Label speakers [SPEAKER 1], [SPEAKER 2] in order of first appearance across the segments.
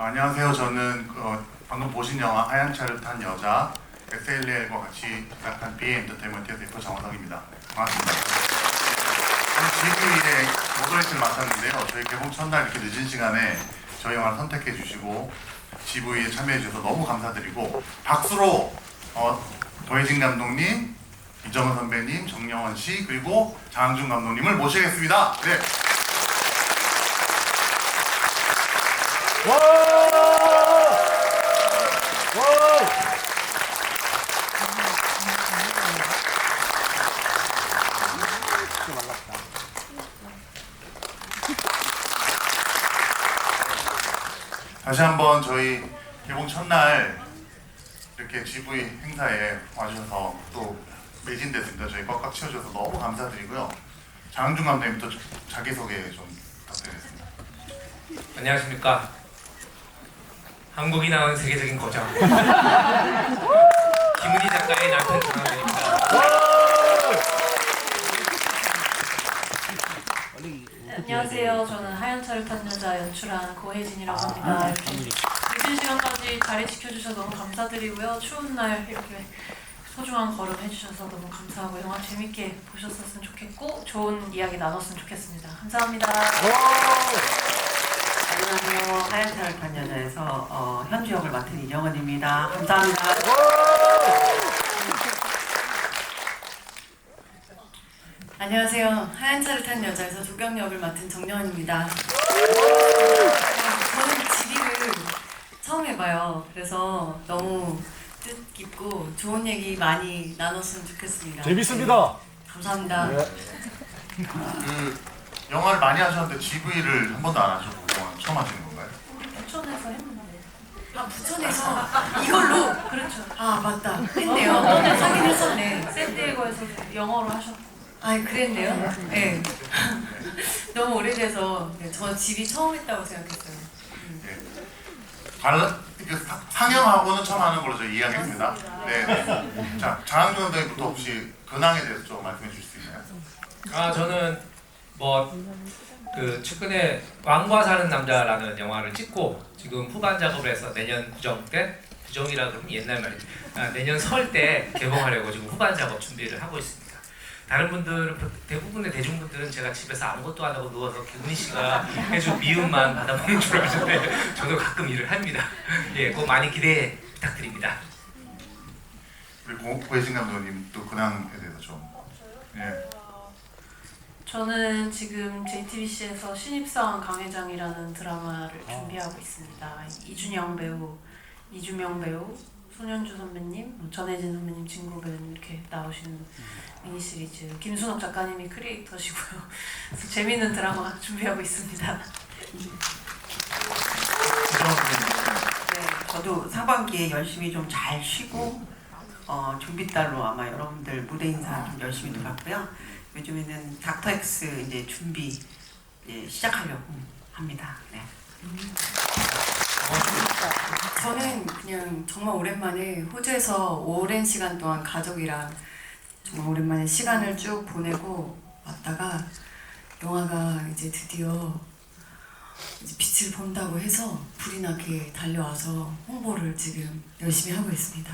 [SPEAKER 1] 안녕하세요. 저는 방금 보신 영화 하얀 차를 탄 여자 SLL과 같이 제작한 BA 엔터테인먼트의 대표 정원석입니다. 반갑습니다. 지휘의 오더레이트를 맡았는데요. 저희 개봉 첫날 이렇게 늦은 시간에 저희 영화를 선택해 주시고 GV에 참여해 주셔서 너무 감사드리고 박수로 도혜진 감독님, 이정은 선배님, 정영원 씨 그리고 장항준 감독님을 모시겠습니다. 네.
[SPEAKER 2] 와! 와!
[SPEAKER 1] 다시 한번 저희 개봉 첫날 이렇게 GV 행사에 와주셔서 또 매진됐습니다. 저희 꽉꽉 채워주셔서 너무 감사드리고요. 장항준 감독님부터 자기소개 좀 부탁드리겠습니다.
[SPEAKER 3] 안녕하십니까. 한국이 나온 세계적인 거장 김은희 작가의 남편 장항준입니다.
[SPEAKER 4] 안녕하세요. 저는 하얀 차를 탄 여자 연출한 고혜진이라고 합니다. 이렇게 늦은 시간까지 자리 지켜주셔서 너무 감사드리고요. 추운 날 이렇게 소중한 걸음 해주셔서 너무 감사하고 영화 재밌게 보셨으면 좋겠고 좋은 이야기 나눴으면 좋겠습니다. 감사합니다.
[SPEAKER 5] 안녕하세요. 하얀 차를 탄 여자에서 현주 역을 맡은 이정은입니다. 감사합니다.
[SPEAKER 4] 안녕하세요. 하얀 차를 탄 여자에서 조경 역을 맡은 정려원입니다. 저는 지리를 처음 해봐요. 그래서 너무 뜻깊고 좋은 얘기 많이 나눴으면 좋겠습니다.
[SPEAKER 2] 재밌습니다.
[SPEAKER 4] 감사합니다.
[SPEAKER 2] 네.
[SPEAKER 1] 영화를 많이 하셨는데 GV를 한 번도 안 하셨고 처음 하시는 건가요?
[SPEAKER 4] 부천에서 했는데.
[SPEAKER 5] 아, 부천에서 이걸로?
[SPEAKER 4] 그렇죠.
[SPEAKER 5] 아, 맞다. 했네요. 하긴 했었네.
[SPEAKER 4] 샌디에고에서 영어로 하셨고.
[SPEAKER 5] 아, 그랬네요. 네. 너무 오래돼서 저 집이 처음 했다고 생각했어요.
[SPEAKER 1] 상영하고는 처음 하는 걸로 저희 이야기했습니다. 네. 자, 장항준 감독님부터 혹시 근황에 대해서 좀 말씀해 주실 수 있나요?
[SPEAKER 3] 저는 최근에 왕과 사는 남자라는 영화를 찍고 지금 후반 작업을 해서 내년 구정 때 구정이라 그러면 옛날 말이지. 내년 설 때 개봉하려고 지금 후반 작업 준비를 하고 있습니다. 다른 분들은 대부분의 대중분들은 제가 집에서 아무것도 안 하고 누워서 김은희 씨가 해준 미움만 받아먹는 줄 아시는데 저도 가끔 일을 합니다. 예, 꼭 많이 기대 부탁드립니다.
[SPEAKER 1] 우리 고혜진 감독님 또 근황에 대해서 좀. 예.
[SPEAKER 4] 저는 지금 JTBC에서 신입사원 강회장이라는 드라마를 준비하고 있습니다. 이준영 배우, 이주명 배우, 손현주 선배님, 전혜진 선배님, 진구 배우님 이렇게 나오시는 미니시리즈. 김순옥 작가님이 크리에이터시고요. 그래서 재미있는 드라마 준비하고 있습니다.
[SPEAKER 5] 네, 저도 상반기에 열심히 좀 잘 쉬고 준비달로 아마 여러분들 무대 인사 좀 열심히 들어갔고요. 요즘에는 닥터 X 이제 준비 시작하려고 합니다. 네.
[SPEAKER 4] 저는 그냥 정말 오랜만에 호주에서 오랜 시간 동안 가족이랑 정말 오랜만에 시간을 쭉 보내고 왔다가 영화가 이제 드디어 이제 빛을 본다고 해서 불이 나게 달려와서 홍보를 지금 열심히 하고 있습니다.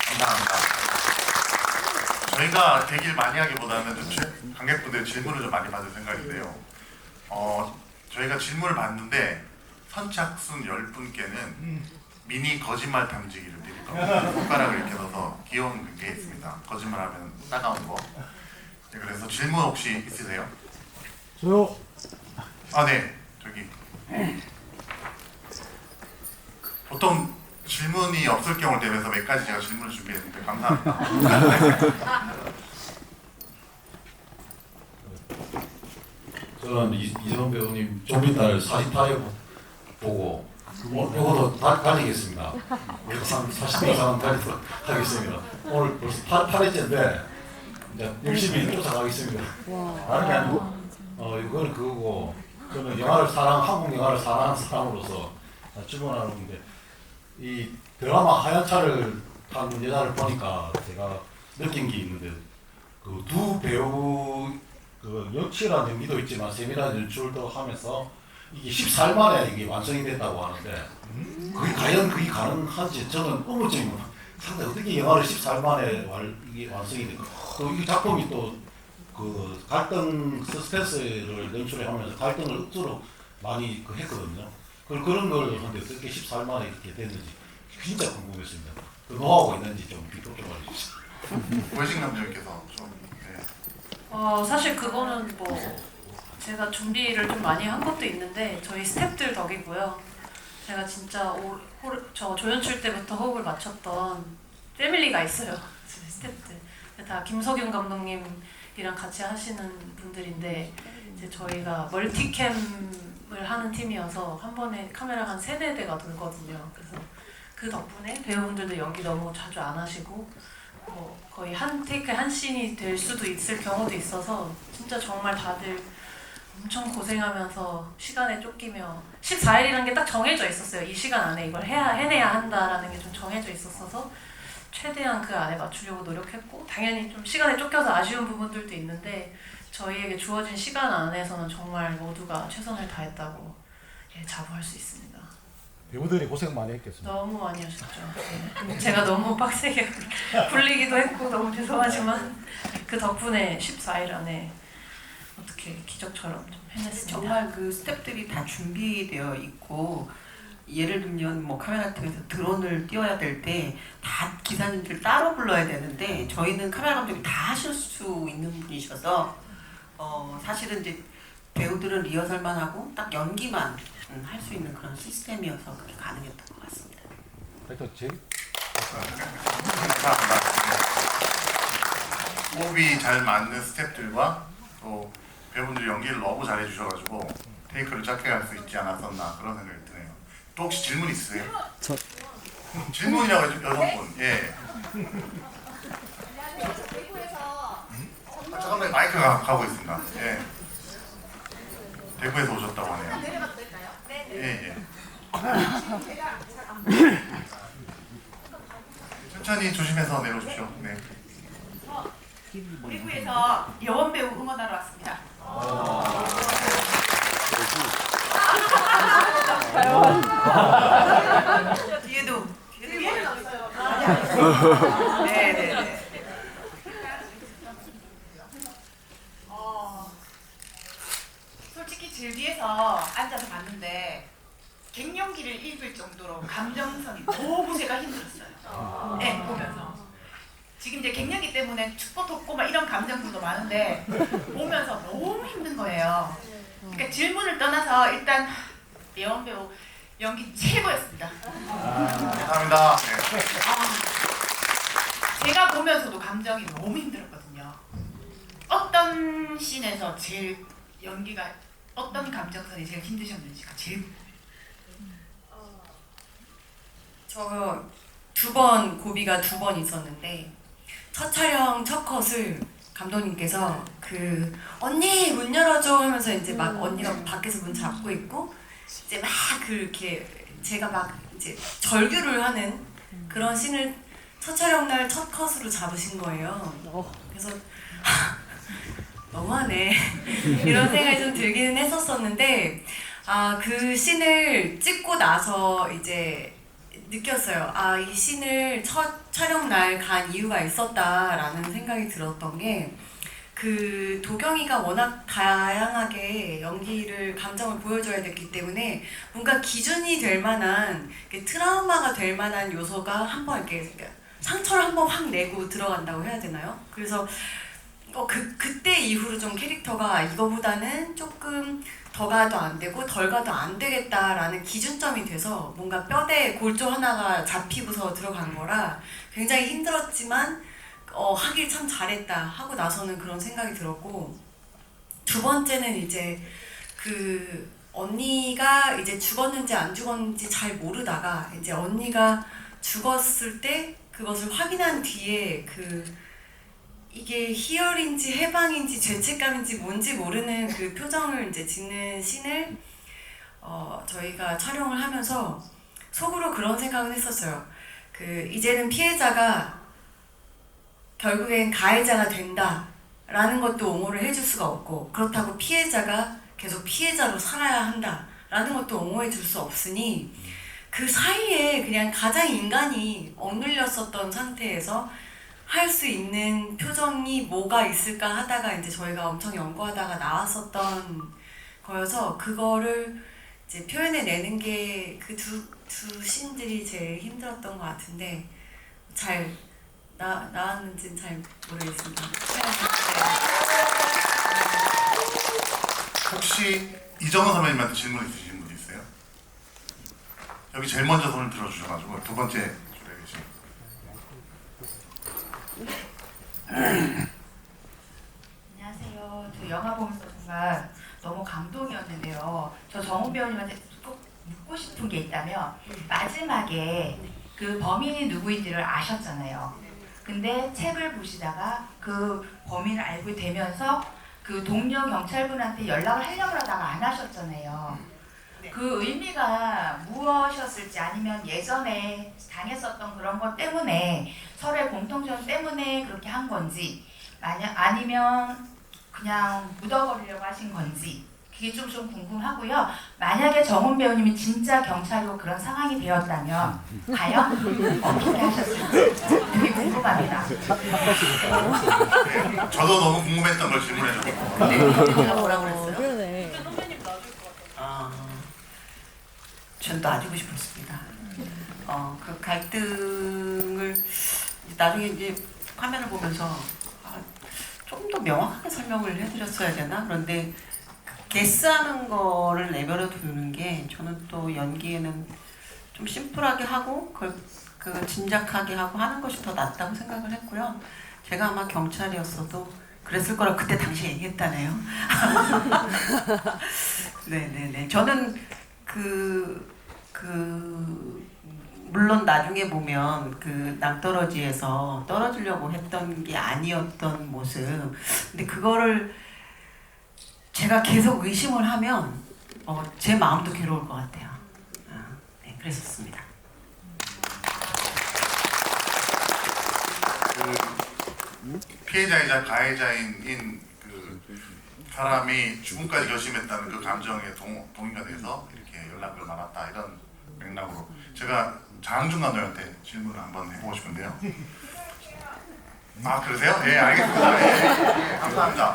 [SPEAKER 1] 감사합니다. 저희가 대기를 많이 하기보다는 좀 관객분들 질문을 좀 많이 받을 생각인데요. 저희가 질문을 받는데 선착순 10분께는 미니 거짓말 탐지기를 드릴 겁니다. 손가락을 이렇게 넣어서 귀여운 게 있습니다. 거짓말하면 따가운 거. 네, 그래서 질문 혹시 있으세요?
[SPEAKER 2] 저요.
[SPEAKER 1] 아, 네. 저기. 보통 질문이 없을 경우를 대비해서 몇 가지 제가 질문을 준비했는데 감사합니다.
[SPEAKER 6] 저는 이재동 배우님 좀 이따 48회 보고 이것도 달리겠습니다. 40분 이상 달리도록 하겠습니다. 오늘 벌써 8회째인데 이제 열심히 쫓아가겠습니다. 다른 게 아니고 이거는 그거고 저는 한국 영화를 사랑하는 사람으로서 질문하는데 이 드라마 하얀 차를 탄 여자를 보니까 제가 느낀 게 있는데 그 두 배우 그 연출한 연기도 있지만 세밀한 연출도 하면서 이게 14일 만에 이게 완성이 됐다고 하는데 그게 과연 그게 가능한지 저는 의문점이 상당히 어떻게 영화를 14일 만에 이게 완성이 될까? 또이 작품이 또 그 갈등 서스펜스를 연출하면서 갈등을 억지로 많이 했거든요. 그런 걸 근데 어떻게 14일 만에 이렇게 됐는지 진짜 궁금했습니다. 그 노하우가 있는지 좀 비교 좀 알려주세요.
[SPEAKER 1] 월식 남자님께서 좀 네.
[SPEAKER 7] 사실 그거는 뭐 제가 준비를 좀 많이 한 것도 있는데 저희 스태프들 덕이고요. 제가 진짜 저 조연출 때부터 호흡을 맞췄던 패밀리가 있어요. 스태프들 다 김석윤 감독님이랑 같이 하시는 분들인데 이제 저희가 멀티캠을 하는 팀이어서 한 번에 카메라가 한 3-4대가 돌거든요. 그래서 그 덕분에 배우분들도 연기 너무 자주 안 하시고 뭐 거의 한 테이크에 한 씬이 될 수도 있을 경우도 있어서 진짜 정말 다들 엄청 고생하면서 시간에 쫓기며 14일이라는 게 딱 정해져 있었어요. 이 시간 안에 이걸 해내야 한다라는 게 좀 정해져 있었어서 최대한 그 안에 맞추려고 노력했고 당연히 좀 시간에 쫓겨서 아쉬운 부분들도 있는데 저희에게 주어진 시간 안에서는 정말 모두가 최선을 다했다고 자부할 수 있습니다.
[SPEAKER 2] 배우들이 고생 많이 했겠습니다.
[SPEAKER 7] 너무 많이 하셨죠. 네. 제가 너무 빡세게 굴리기도 했고 너무 죄송하지만 그 덕분에 14일 안에 어떻게 기적처럼 좀 해냈습니다.
[SPEAKER 5] 정말 그 스태프들이 다 준비되어 있고 예를 들면 뭐 카메라 팀에서 드론을 띄워야 될 때 다 기사님들 따로 불러야 되는데 저희는 카메라 감독이 다 하실 수 있는 분이셔서 사실은 이제 배우들은 리허설만 하고 딱 연기만 할 수 있는 그런 시스템이어서 그게 가능했던 것 같습니다.
[SPEAKER 1] 감사합니다. 네. 호흡이 잘 맞는 스태프들과 또 배우분들이 연기를 너무 잘해주셔가지고 테이크를 짧게 할 수 있지 않았었나 그런 생각이 드네요. 또 혹시 질문 있으세요? 질문이라고 해서 6분. 예. 잠깐만 마이크가 가고 있습니다. 예. 대구에서 오셨다고 하네요.
[SPEAKER 8] 내려가도 될까요? 네.
[SPEAKER 1] 예.
[SPEAKER 8] 제가
[SPEAKER 1] 천천히 조심해서 내려오십시오. 네.
[SPEAKER 8] 우리 구에서 여원 배우 응원하러 왔습니다.
[SPEAKER 5] 뒤에도
[SPEAKER 8] 뒤에 나왔어요.
[SPEAKER 5] 네네네.
[SPEAKER 8] 솔직히 질 뒤에서 앉아서 봤는데 갱년기를 읽을 정도로 감정선이 너무 제가 힘들었어요. 네, 보면서. 지금 이제 갱년기 때문에 춥고 덥고 막 이런 감정들도 많은데 보면서 너무 힘든 거예요. 그러니까 질문을 떠나서 일단 예원 배우 연기 최고였습니다.
[SPEAKER 1] 감사합니다. 네.
[SPEAKER 8] 제가 보면서도 감정이 너무 힘들었거든요. 어떤 씬에서 제일 연기가 어떤 감정선이 제일 힘드셨는지가 제일
[SPEAKER 4] 저 2번 고비가 2번 있었는데 첫 촬영 첫 컷을 감독님께서 그 언니 문 열어줘 하면서 이제 막 언니가 밖에서 문 잡고 있고 이제 막 그렇게 제가 막 이제 절규를 하는 그런 씬을 첫 촬영 날 첫 컷으로 잡으신 거예요. 그래서 너무하네 이런 생각이 좀 들기는 했었었는데 그 씬을 찍고 나서 이제 느꼈어요. 이 씬을 첫 촬영 날 간 이유가 있었다라는 생각이 들었던 게 그 도경이가 워낙 다양하게 연기를 감정을 보여줘야 됐기 때문에 뭔가 기준이 될 만한 트라우마가 될 만한 요소가 한번 이렇게 상처를 한번 확 내고 들어간다고 해야 되나요? 그래서 그때 이후로 좀 캐릭터가 이거보다는 조금 더 가도 안 되고 덜 가도 안 되겠다라는 기준점이 돼서 뭔가 뼈대 골조 하나가 잡히고서 들어간 거라 굉장히 힘들었지만 하길 참 잘했다 하고 나서는 그런 생각이 들었고 2번째는 이제 그 언니가 이제 죽었는지 안 죽었는지 잘 모르다가 이제 언니가 죽었을 때 그것을 확인한 뒤에 이게 희열인지 해방인지 죄책감인지 뭔지 모르는 그 표정을 이제 짓는 씬을 저희가 촬영을 하면서 속으로 그런 생각을 했었어요. 이제는 피해자가 결국엔 가해자가 된다라는 것도 옹호를 해줄 수가 없고 그렇다고 피해자가 계속 피해자로 살아야 한다라는 라는 것도 옹호해 줄 수 없으니 그 사이에 그냥 가장 인간이 억눌렸었던 상태에서 할 수 있는 표정이 뭐가 있을까 하다가 이제 저희가 엄청 연구하다가 나왔었던 거여서 그거를 이제 표현해 내는 게 그 두 신들이 제일 힘들었던 것 같은데 잘 나왔는지는 잘 모르겠습니다.
[SPEAKER 1] 혹시 이정은 선배님한테 질문 있으신 분 있어요? 여기 제일 먼저 손을 들어주셔가지고 두 번째 줄에 계신.
[SPEAKER 8] 안녕하세요. 저 영화 보면서 정말 너무 감동이었는데요. 저 정훈 배우님한테 꼭 묻고 싶은 게 있다면 마지막에 그 범인이 누구인지를 아셨잖아요. 근데 책을 보시다가 그 범인을 알게 되면서 그 동료 경찰분한테 연락을 하려고 하다가 안 하셨잖아요. 그 의미가 무엇이었을지 아니면 예전에 당했었던 그런 것 때문에 서로의 공통점 때문에 그렇게 한 건지 아니면 그냥 묻어버리려고 하신 건지 그게 좀 궁금하고요. 만약에 정훈 배우님이 진짜 경찰로 그런 상황이 되었다면 과연 어떻게 하셨을지 되게 궁금합니다.
[SPEAKER 1] 네, 저도 너무 궁금했던 걸 질문해 줬고.
[SPEAKER 5] 제가 뭐라고 그랬어요?
[SPEAKER 7] 근데 선배님 놔줄 것 같아요.
[SPEAKER 5] 전 놔주고 싶었습니다. 그 갈등을 나중에 이제 화면을 보면서 좀 더 명확하게 설명을 해드렸어야 되나? 그런데 게스하는 거를 내버려 두는 게 저는 또 연기에는 좀 심플하게 하고 그 진작하게 하고 하는 것이 더 낫다고 생각을 했고요. 제가 아마 경찰이었어도 그랬을 거라고 그때 당시에 얘기했다네요. 네네네. 저는 물론 나중에 보면 그 낭떠러지에서 떨어지려고 했던 게 아니었던 모습. 근데 그거를 제가 계속 의심을 하면 제 마음도 괴로울 것 같아요. 네, 그랬었습니다.
[SPEAKER 1] 그 피해자이자 가해자인 그 사람이 죽음까지 결심했다는 그 감정에 동의가 돼서 이렇게 연락을 받았다 이런 맥락으로 제가 장항준 감독한테 질문을 한번 해보고 싶은데요. 아 그러세요? 예 알겠습니다. 예, 감사합니다.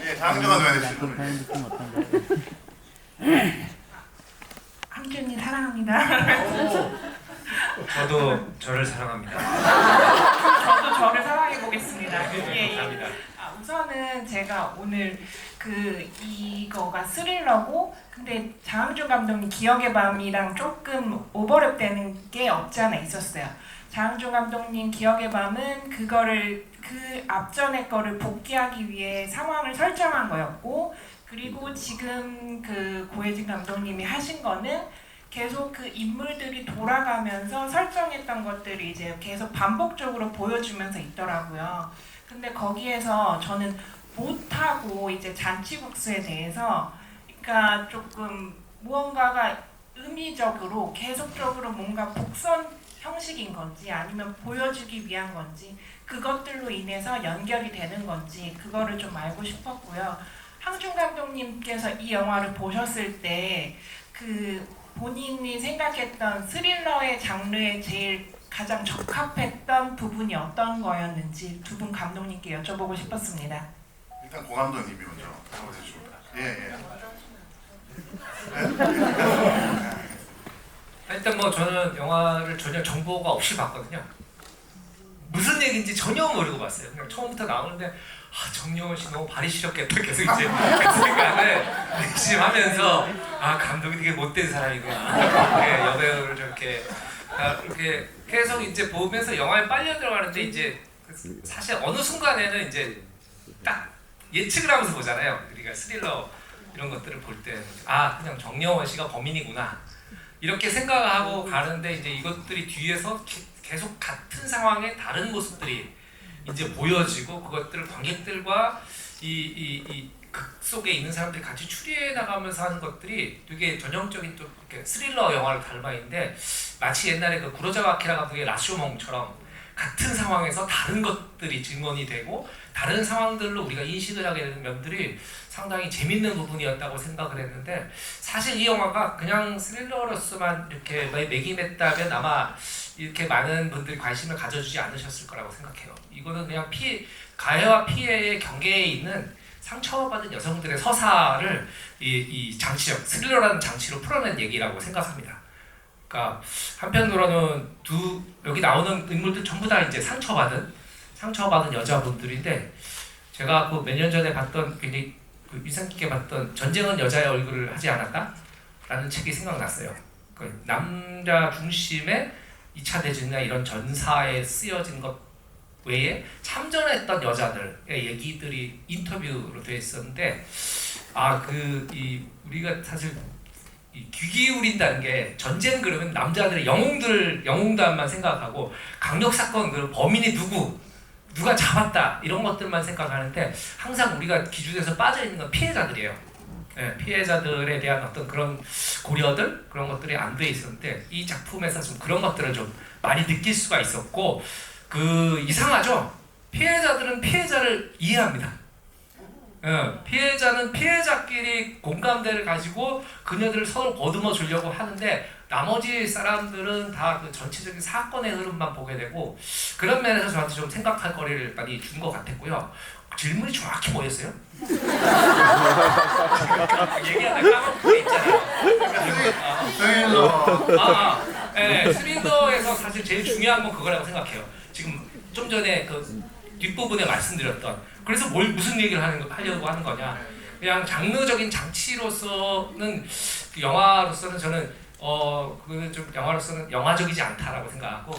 [SPEAKER 1] 예, 장항준 감독한테 질문을.
[SPEAKER 8] 항준님 사랑합니다.
[SPEAKER 3] 저도 저를 사랑합니다.
[SPEAKER 9] 저도 저를 사랑해 보겠습니다. 예, 예.
[SPEAKER 3] 감사합니다.
[SPEAKER 9] 우선은 제가 오늘 이거가 스릴러고 근데 장항준 감독님 기억의 밤이랑 조금 오버랩되는 게 없지 않아 있었어요. 장항준 감독님 기억의 밤은 그거를 그 앞전의 거를 복귀하기 위해 상황을 설정한 거였고 그리고 지금 그 고혜진 감독님이 하신 거는 계속 그 인물들이 돌아가면서 설정했던 것들이 이제 계속 반복적으로 보여주면서 있더라고요. 근데 거기에서 저는 못하고 이제 잔치국수에 대해서 그러니까 조금 무언가가 의미적으로 계속적으로 뭔가 복선 형식인 건지 아니면 보여주기 위한 건지 그것들로 인해서 연결이 되는 건지 그거를 좀 알고 싶었고요. 항준 감독님께서 이 영화를 보셨을 때 그 본인이 생각했던 스릴러의 장르에 제일 가장 적합했던 부분이 어떤 거였는지 두 분 감독님께 여쭤보고 싶었습니다.
[SPEAKER 1] 일단 고 감독님이 먼저 답을 해주시고. 예.
[SPEAKER 3] 일단 뭐 저는 영화를 전혀 정보가 없이 봤거든요. 무슨 얘기인지 전혀 모르고 봤어요. 그냥 처음부터 나오는데 정여원 씨 너무 발이 시렸겠다 계속 이제 그 생각을 의심하면서 감독이 되게 못된 사람이구나. 여배우를 저렇게 이렇게 계속 이제 보면서 영화에 빨려 들어가는데 이제 사실 어느 순간에는 이제 딱 예측을 하면서 보잖아요. 우리가 스릴러 이런 것들을 볼 때 그냥 정여원 씨가 범인이구나 이렇게 생각하고 가는데 이제 이것들이 뒤에서 계속 같은 상황의 다른 모습들이 이제 보여지고 그것들을 관객들과 이 극 속에 있는 사람들이 같이 추리해 나가면서 하는 것들이 되게 전형적인 또 이렇게 스릴러 영화를 닮아 있는데 마치 옛날에 그 구로자와 아키라 감독의 라쇼몽처럼 같은 상황에서 다른 것들이 증언이 되고 다른 상황들로 우리가 인식을 하게 되는 면들이 상당히 재밌는 부분이었다고 생각을 했는데 사실 이 영화가 그냥 스릴러로서만 이렇게 매김했다면 아마 이렇게 많은 분들이 관심을 가져주지 않으셨을 거라고 생각해요. 이거는 그냥 가해와 피해의 경계에 있는 상처받은 여성들의 서사를 이 장치적 스릴러라는 장치로 풀어낸 얘기라고 생각합니다. 그러니까 한편으로는 여기 나오는 인물들 전부 다 이제 상처받은 여자분들인데 제가 그 몇 년 전에 봤던 굉장히 인상 깊게 봤던 전쟁은 여자의 얼굴을 하지 않았다? 라는 책이 생각났어요. 그 남자 중심의 2차 대전이나 이런 전사에 쓰여진 것 외에 참전했던 여자들의 얘기들이 인터뷰로 되어 있었는데 우리가 사실 귀 기울인다는 게 전쟁 그러면 남자들의 영웅들만 생각하고 강력 사건 그 범인이 누가 잡았다 이런 것들만 생각하는데 항상 우리가 기준에서 빠져 있는 건 피해자들이에요. 네, 피해자들에 대한 어떤 그런 고려들 그런 것들이 안 돼 있었는데 이 작품에서 좀 그런 것들을 좀 많이 느낄 수가 있었고 이상하죠? 피해자들은 피해자를 이해합니다. 피해자는 피해자끼리 공감대를 가지고 그녀들을 서로 보듬어 주려고 하는데 나머지 사람들은 다 그 전체적인 사건의 흐름만 보게 되고 그런 면에서 저한테 좀 생각할 거리를 많이 준 것 같았고요. 질문이 정확히 뭐였어요? 얘기하다 까먹은 게 있잖아요. 스릴러에서 사실 제일 중요한 건 그거라고 생각해요. 지금 좀 전에 그 뒷부분에 말씀드렸던 그래서 무슨 얘기를 하려고 하는 거냐 그냥 장르적인 장치로서는 영화로서는 저는 좀 영화로서는 영화적이지 않다라고 생각하고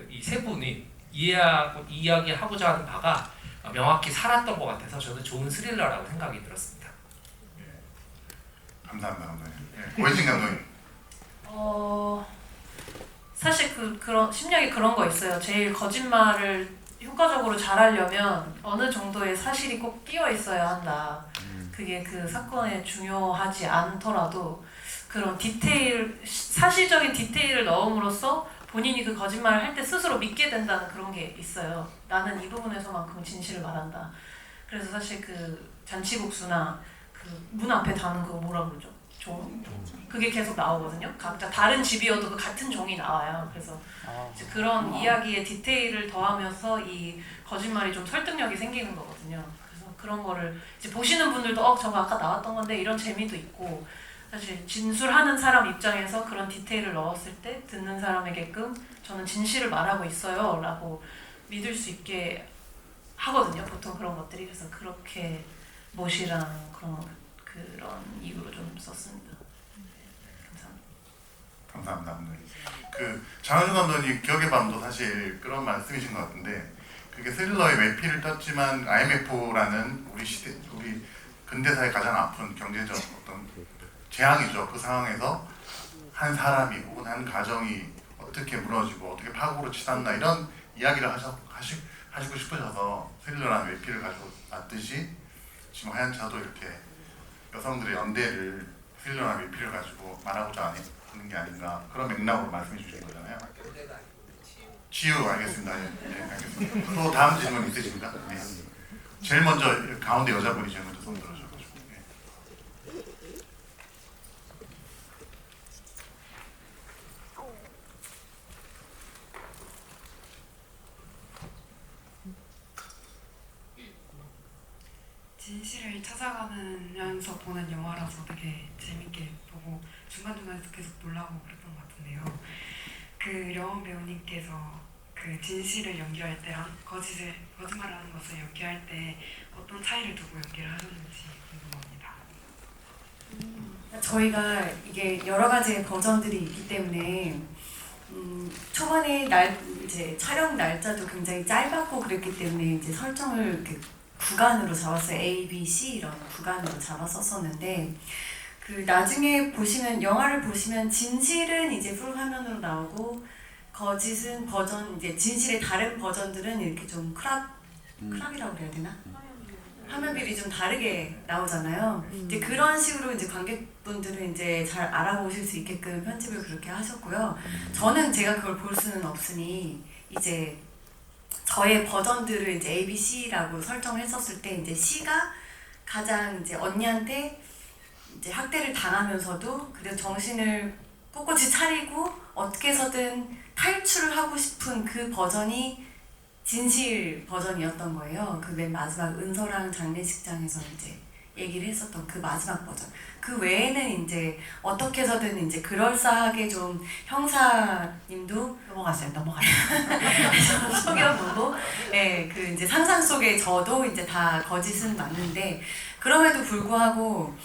[SPEAKER 3] 이 세 분이 이야기하고자 하는 바가 명확히 살았던 것 같아서 저는 좋은 스릴러라고 생각이 들었습니다.
[SPEAKER 1] 감사합니다, 감독님. 오해진 감독님.
[SPEAKER 7] 사실 그런 심리학에 그런 거 있어요. 제일 거짓말을 효과적으로 잘하려면 어느 정도의 사실이 꼭 끼어 있어야 한다. 그게 그 사건에 중요하지 않더라도 그런 사실적인 디테일을 넣음으로써 본인이 그 거짓말을 할 때 스스로 믿게 된다는 그런 게 있어요. 나는 이 부분에서만큼 진실을 말한다. 그래서 사실 그 잔치국수나 그 문 앞에 다는 거 뭐라 그러죠? 종? 그게 계속 나오거든요. 각자 다른 집이어도 그 같은 종이 나와요. 그래서 이제 그런 이야기의 디테일을 더하면서 이 거짓말이 좀 설득력이 생기는 거거든요. 그래서 그런 거를 이제 보시는 분들도 저거 아까 나왔던 건데 이런 재미도 있고 사실 진술하는 사람 입장에서 그런 디테일을 넣었을 때 듣는 사람에게끔 저는 진실을 말하고 있어요 라고 믿을 수 있게 하거든요. 보통 그런 것들이. 그래서 그렇게 못이랑 그런 이유로 좀 썼습니다.
[SPEAKER 1] 감사합니다, 감독님. 장은주 감독님 기억의 밤도 사실 그런 말씀이신 것 같은데 그게 스릴러의 외피를 떴지만 IMF라는 우리 근대사의 가장 아픈 경제적 어떤 재앙이죠. 그 상황에서 한 사람이 혹은 한 가정이 어떻게 무너지고 어떻게 파국으로 치닫나 이런 이야기를 하시고 싶으셔서 스릴러라는 외피를 가지고 왔듯이 지금 하얀차도 이렇게 여성들의 연대를 스릴러라는 외피를 가지고 말하고자 하는 게 아닌가 그런 맥락으로 말씀해 주신 거잖아요. 치유 알겠습니다. 네, 알겠습니다. 또 다음 질문 있으십니까? 네. 제일 먼저 가운데 여자분이 제일 먼저 손 들어주셔가지고. 네.
[SPEAKER 4] 진실을 찾아가면서 보는 영화라서 되게 재밌게 보고 중간중간에서 계속 놀라고 그랬던 것 같은데요. 려원 배우님께서 그 진실을 연기할 때랑 거짓말을 하는 것을 연기할 때 어떤 차이를 두고 연기를 하셨는지 궁금합니다. 저희가 이게 여러 가지의 버전들이 있기 때문에 초반에 이제 촬영 날짜도 굉장히 짧았고 그랬기 때문에 이제 설정을 이렇게 구간으로 잡았어요. A, B, C 이런 구간으로 잡았었는데 나중에 영화를 보시면 진실은 이제 풀 화면으로 나오고 거짓은 이제 진실의 다른 버전들은 이렇게 좀 크랍이라고 해야 되나? 화면비율이 좀 다르게 나오잖아요. 이제 그런 식으로 이제 관객분들은 이제 잘 알아보실 수 있게끔 편집을 그렇게 하셨고요. 저는 제가 그걸 볼 수는 없으니 이제 저의 버전들을 이제 A, B, C라고 설정했었을 때 이제 C가 가장 이제 언니한테 이제 학대를 당하면서도 그래도 정신을 꼿꼿이 차리고 어떻게 해서든 탈출을 하고 싶은 그 버전이 진실 버전이었던 거예요. 그 맨 마지막 은서랑 장례식장에서 이제 얘기를 했었던 그 마지막 버전. 그 외에는 이제 어떻게 해서든 이제 그럴싸하게 좀 형사님도
[SPEAKER 5] 넘어갔어요.
[SPEAKER 4] 속여보고, 예, 그 이제 상상 속에 저도 이제 다 거짓은 맞는데 그럼에도 불구하고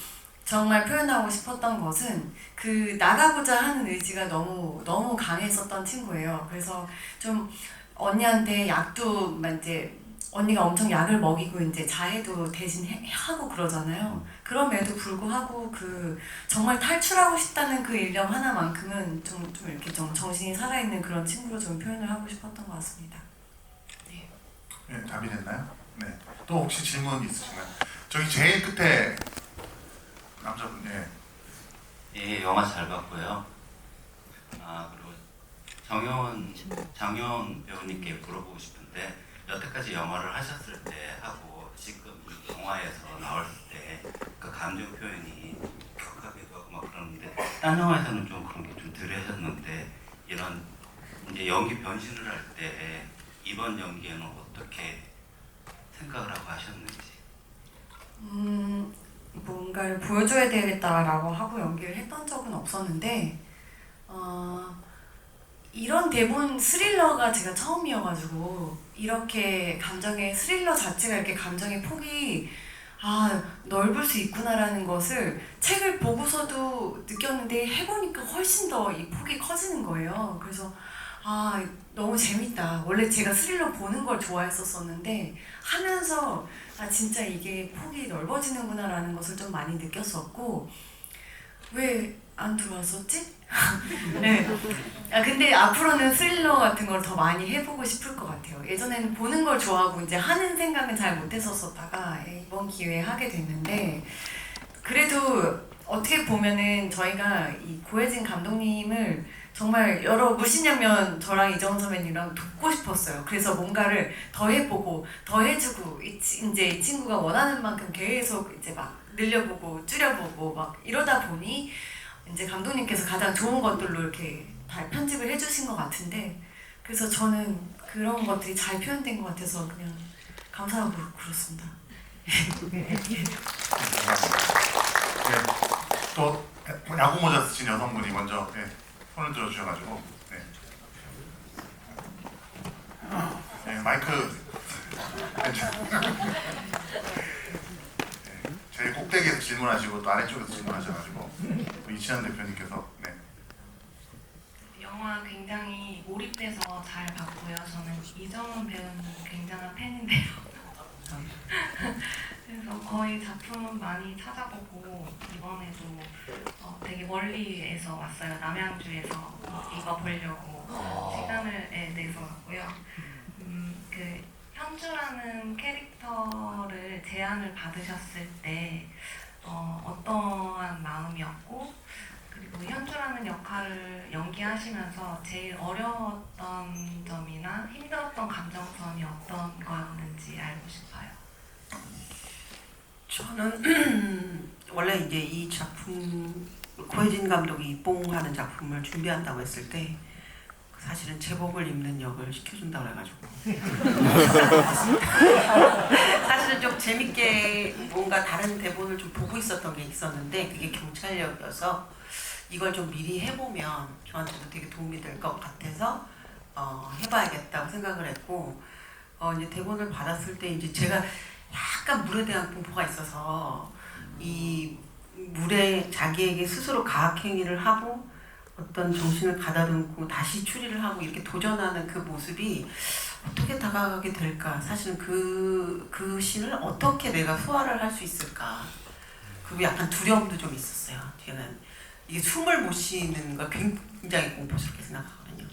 [SPEAKER 4] 정말 표현하고 싶었던 것은 그 나가고자 하는 의지가 너무 강했었던 친구예요. 그래서 좀 언니한테 약도 이제 언니가 엄청 약을 먹이고 이제 자해도 대신 하고 그러잖아요. 그럼에도 불구하고 그 정말 탈출하고 싶다는 그 일념 하나만큼은 좀 이렇게 좀 정신이 살아있는 그런 친구로 좀 표현을 하고 싶었던 것 같습니다.
[SPEAKER 1] 네, 답이 됐나요? 네. 또 혹시 질문 있으신가요? 저기 제일 끝에 남자분, 예.
[SPEAKER 10] 예, 영화 잘 봤고요. 그리고 장효은 배우님께 물어보고 싶은데 여태까지 영화를 하셨을 때 하고 지금 이 영화에서 나올 때 그 감정 표현이 격하기도 하고 막 그러는데 딴 영화에서는 좀 그런 게 좀 덜 하셨는데 이런 이제 연기 변신을 할 때 이번 연기에는 어떻게 생각을 하고 하셨는지.
[SPEAKER 4] 뭔가를 보여줘야 되겠다라고 하고 연기를 했던 적은 없었는데 이런 대본 스릴러가 제가 처음이어가지고 이렇게 감정의 스릴러 자체가 이렇게 감정의 폭이 넓을 수 있구나라는 것을 책을 보고서도 느꼈는데 해보니까 훨씬 더 이 폭이 커지는 거예요. 그래서 너무 재밌다. 원래 제가 스릴러 보는 걸 좋아했었었는데 하면서 진짜 이게 폭이 넓어지는구나 라는 것을 좀 많이 느꼈었고 왜 안 들어왔었지? 네. 근데 앞으로는 스릴러 같은 걸 더 많이 해보고 싶을 것 같아요. 예전에는 보는 걸 좋아하고 이제 하는 생각은 잘 못했었다가 이번 기회에 하게 됐는데 그래도 어떻게 보면은 저희가 이 고혜진 감독님을 정말 여러 물심양면 저랑 이정은 선배님이랑 돕고 싶었어요. 그래서 뭔가를 더 해보고 더 해주고 이제 이 친구가 원하는 만큼 계속 이제 막 늘려보고 줄여보고 막 이러다 보니 이제 감독님께서 가장 좋은 것들로 이렇게 다 편집을 해주신 것 같은데 그래서 저는 그런 것들이 잘 표현된 것 같아서 그냥 감사하고 그렇습니다.
[SPEAKER 1] 네, 또 야구 모자 쓰신 여성분이 먼저 손을 들어주셔가지고 마이크 제일 꼭대기에서 질문하시고 또 아래쪽에서 질문하셔가지고 이치현 대표님께서
[SPEAKER 11] 영화 굉장히 몰입돼서 잘 봤고요. 저는 이정은 배우님 굉장한 팬인데요. 그래서 거의 작품 많이 찾아보고 이번에도 되게 멀리에서 왔어요. 남양주에서 이거 보려고 시간을 내서 왔고요. 그 현주라는 캐릭터를 제안을 받으셨을 때 어떠한 마음이었고 그리고 현주라는 역할을 연기하시면서 제일 어려웠던 점이나 힘들었던 감정선이 어떤 거였는지 알고 싶어요.
[SPEAKER 5] 저는 원래 이제 이 작품 고혜진 감독이 뽕하는 작품을 준비한다고 했을 때 사실은 제복을 입는 역을 시켜준다고 해가지고 사실은 좀 재밌게 뭔가 다른 대본을 좀 보고 있었던 게 있었는데 그게 경찰역이어서 이걸 좀 미리 해보면 저한테도 되게 도움이 될 것 같아서 해봐야겠다고 생각을 했고 이제 대본을 받았을 때 이제 제가 약간 물에 대한 공포가 있어서 이 물에 자기에게 스스로 가학행위를 하고 어떤 정신을 가다듬고 다시 추리를 하고 이렇게 도전하는 그 모습이 어떻게 다가가게 될까? 사실은 그 신을 어떻게 내가 소화를 할 수 있을까? 그리고 약간 두려움도 좀 있었어요. 저는 이게 숨을 못 쉬는 거 굉장히 공포스럽게 생각하거든요.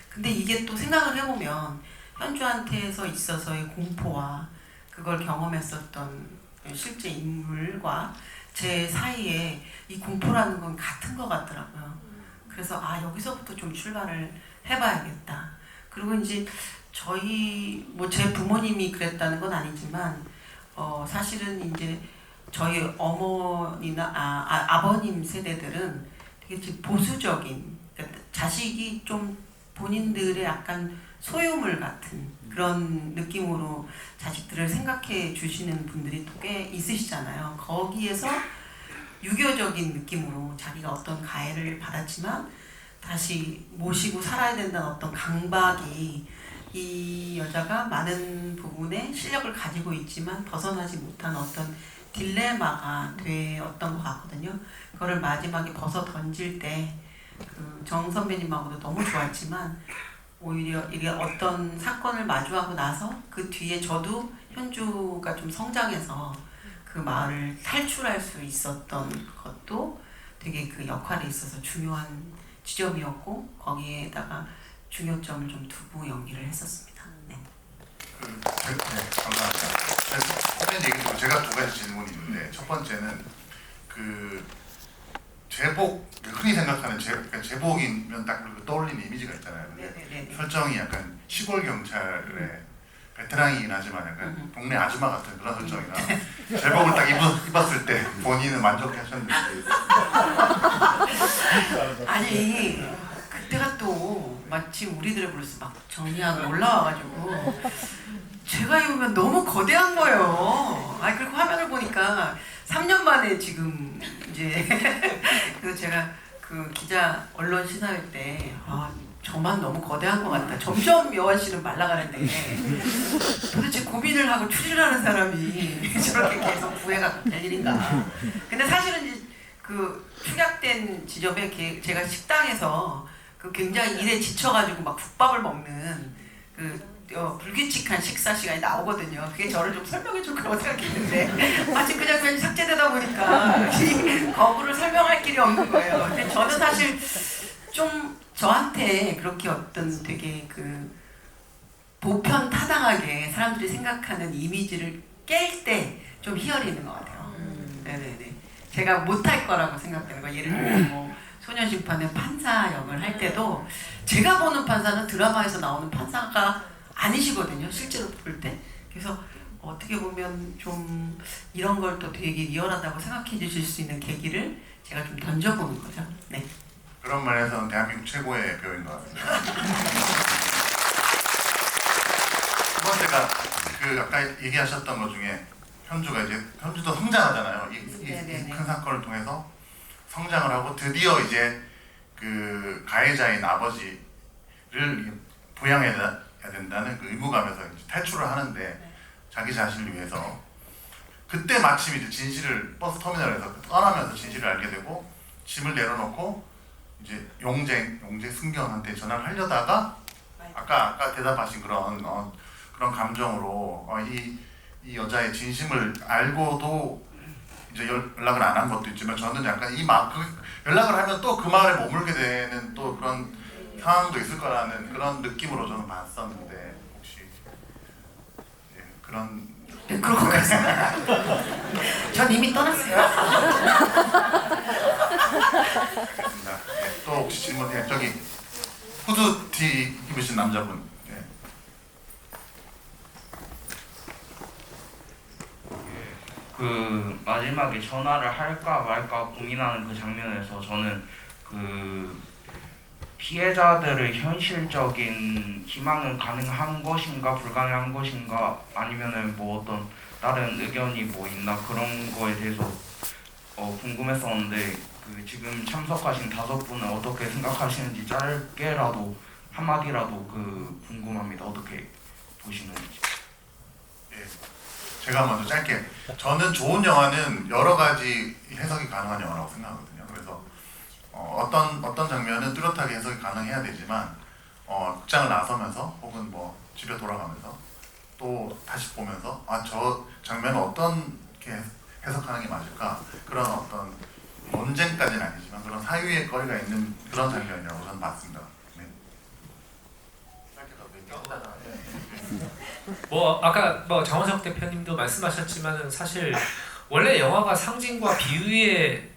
[SPEAKER 5] 근데 이게 또 생각을 해보면 현주한테서 있어서의 공포와 그걸 경험했었던 실제 인물과 제 사이에 이 공포라는 건 같은 것 같더라고요. 그래서 여기서부터 좀 출발을 해봐야겠다. 그리고 이제 저희 뭐 제 부모님이 그랬다는 건 아니지만 사실은 이제 저희 어머니나 아버님 세대들은 되게 보수적인, 그러니까 자식이 좀 본인들의 약간 소유물 같은 그런 느낌으로 자식들을 생각해 주시는 분들이 또 꽤 있으시잖아요. 거기에서 유교적인 느낌으로 자기가 어떤 가해를 받았지만 다시 모시고 살아야 된다는 어떤 강박이 이 여자가 많은 부분에 실력을 가지고 있지만 벗어나지 못한 어떤 딜레마가 되었던 것 같거든요. 그거를 마지막에 벗어 던질 때 그 정 선배님하고도 너무 좋았지만 오히려 이게 어떤 사건을 마주하고 나서 그 뒤에 저도 현주가 좀 성장해서 그 마을을 탈출할 수 있었던 것도 되게 그 역할에 있어서 중요한 지점이었고 거기에다가 중요점을 좀 두고 연기를 했었습니다. 네.
[SPEAKER 1] 감사합니다. 선배님 얘기 듣고 제가 2가지 질문이 있는데 첫 번째는 그 제복, 흔히 생각하는 제복이면 딱 떠올리는 이미지가 있잖아요. 근데 설정이 약간 시골 경찰의 베테랑이긴 하지만 약간 동네 아줌마 같은 그런 설정이라 제복을 딱 입었을 때 본인은 만족하셨는지.
[SPEAKER 5] 아니 그때가 또 마침 우리들의 브루스 막 정리하고 올라와가지고 제가 입으면 너무 거대한 거예요. 그리고 화면을 보니까 3년 만에 지금 이제 그래서 제가 그 기자 언론 시사회 때 저만 너무 거대한 것 같다. 점점 여원 씨는 말라가는데 도대체 고민을 하고 추리를 하는 사람이 저렇게 계속 부해가 될 일인가. 근데 사실은 이제 그 축약된 지점에 제가 식당에서 그 굉장히 일에 지쳐가지고 막 국밥을 먹는 그 불규칙한 식사 시간이 나오거든요. 그게 저를 좀 설명해 줄 거라고 생각했는데 마침 그 장면이 삭제되다 보니까 이 거부를 설명할 길이 없는 거예요. 근데 저는 사실 좀 저한테 그렇게 어떤 되게 그 보편 타당하게 사람들이 생각하는 이미지를 깰 때 좀 희열이 있는 것 같아요. 네네네. 제가 못할 거라고 생각되는 거. 예를 들면 뭐 소년심판의 판사 역을 할 때도 제가 보는 판사는 드라마에서 나오는 판사가 아니시거든요. 실제로 볼 때. 그래서 어떻게 보면 좀 이런 걸 또 되게 리얼하다고 생각해 주실 수 있는 계기를 제가 좀 던져보는 거죠. 네.
[SPEAKER 1] 그런 면에서는 대한민국 최고의 배우인 것 같습니다. 두 번째가 그 아까 얘기하셨던 것 중에 현주도 성장하잖아요. 이 큰 사건을 통해서 성장을 하고 드디어 이제 그 가해자인 아버지를 부양해야 된다는 그 의무감에서 이제 탈출을 하는데 자기 자신을 위해서 그때 마침 이제 진실을 버스 터미널에서 떠나면서 진실을 알게 되고 짐을 내려놓고 이제 용재 승경한테 전화를 하려다가 아까 대답하신 그런 감정으로 이 여자의 진심을 알고도 이제 연락을 안 한 것도 있지만 저는 약간 연락을 하면 또 그 마을에 머물게 되는 또 그런 상황도 있을 거라는 그런 느낌으로 저는 봤었는데 혹시 그런
[SPEAKER 5] 그럴 것 같습니다. 전 이미 떠났어요.
[SPEAKER 1] 알겠습니다. 또 혹시 질문? 저기 후드티 입으신 남자분.
[SPEAKER 12] 그 마지막에 전화를 할까 말까 고민하는 그 장면에서 저는 그 피해자들의 현실적인 희망은 가능한 것인가 불가능한 것인가 아니면은 뭐 어떤 다른 의견이 뭐 있나 그런 거에 대해서 궁금했었는데 그 지금 참석하신 5분은 어떻게 생각하시는지 짧게라도 한마디라도 그 궁금합니다. 어떻게 보시는지.
[SPEAKER 1] 제가 먼저 짧게, 저는 좋은 영화는 여러 가지 해석이 가능한 영화라고 생각하거든요. 그래서 어떤 장면은 뚜렷하게 해석이 가능해야 되지만 극장을 나서면서 혹은 뭐 집에 돌아가면서 또 다시 보면서 저 장면은 어떻게 해석하는 게 맞을까, 그런 어떤 논쟁까지는 아니지만 그런 사유의 거리가 있는 그런 장면이라고 저는 봤습니다. 네.
[SPEAKER 3] 뭐 아까 뭐 장원석 대표님도 말씀하셨지만은 사실 원래 영화가 상징과 비유의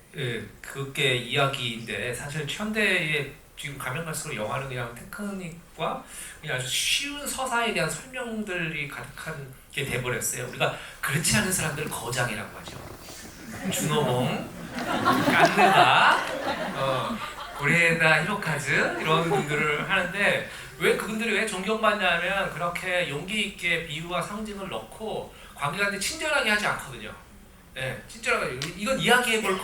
[SPEAKER 3] 그게 이야기인데 사실 현대의 지금 가면 갈수록 영화는 그냥 테크닉과 그냥 아주 쉬운 서사에 대한 설명들이 가득한 게 돼버렸어요. 우리가 그렇지 않은 사람들을 거장이라고 하죠. 준호몽, 깐느다, 고레에다 히로카즈 이런 분들을 하는데 왜 그분들이 왜 존경받냐면 그렇게 용기 있게 비유와 상징을 넣고 관객한테 친절하게 하지 않거든요. 네, 친절하게 이건 이야기해볼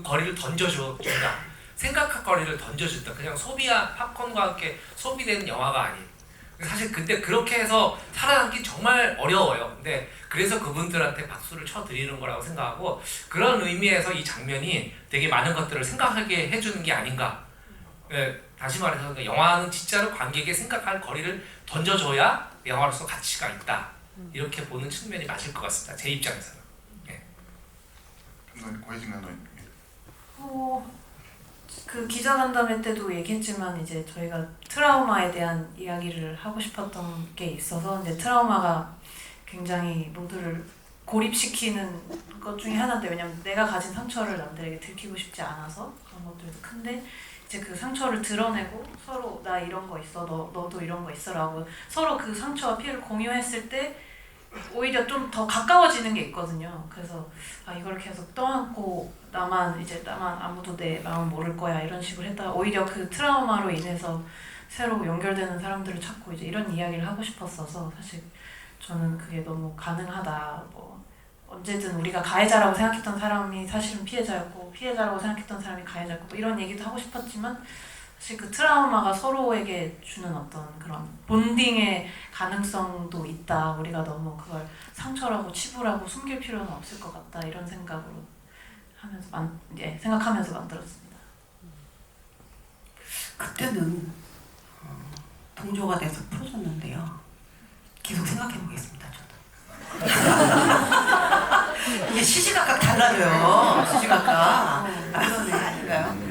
[SPEAKER 3] 거리를 던져준다. 생각할 거리를 던져준다. 그냥 소비와 팝콘과 함께 소비되는 영화가 아닌. 사실 그때 그렇게 해서 살아남기 정말 어려워요. 근데 그래서 그분들한테 박수를 쳐드리는 거라고 생각하고 그런 의미에서 이 장면이 되게 많은 것들을 생각하게 해주는 게 아닌가. 네, 다시 말해서 영화는 진짜로 관객의 생각할 거리를 던져줘야 영화로서 가치가 있다. 이렇게 보는 측면이 맞을 것 같습니다. 제 입장에서는. 네.
[SPEAKER 1] 고혜진 감독님.
[SPEAKER 7] 그 기자간담회 때도 얘기했지만 이제 저희가 트라우마에 대한 이야기를 하고 싶었던 게 있어서 이제 트라우마가 굉장히 모두를 고립시키는 것 중에 하나인데 왜냐면 내가 가진 상처를 남들에게 들키고 싶지 않아서 그런 것들도 큰데 이제 그 상처를 드러내고 서로 나 이런 거 있어 너도 이런 거 있어라고 서로 그 상처와 피해를 공유했을 때 오히려 좀 더 가까워지는 게 있거든요. 그래서 이걸 계속 떠안고 나만 아무도 내 마음 모를 거야 이런 식으로 했다가 오히려 그 트라우마로 인해서 새로 연결되는 사람들을 찾고 이제 이런 이야기를 하고 싶었어서 사실 저는 그게 너무 가능하다. 뭐 언제든 우리가 가해자라고 생각했던 사람이 사실은 피해자였고 피해자라고 생각했던 사람이 가해자였고 뭐 이런 얘기도 하고 싶었지만 사실 그 트라우마가 서로에게 주는 어떤 그런 본딩의 가능성도 있다. 우리가 너무 그걸 상처라고 치부라고 숨길 필요는 없을 것 같다. 이런 생각으로 하면서 생각하면서 만들었습니다.
[SPEAKER 5] 그때는 동조가 돼서 풀어줬는데요. 계속 생각해 보겠습니다. 저도. 이게 시시각각 달라져요. 시시각각. 아닌가요?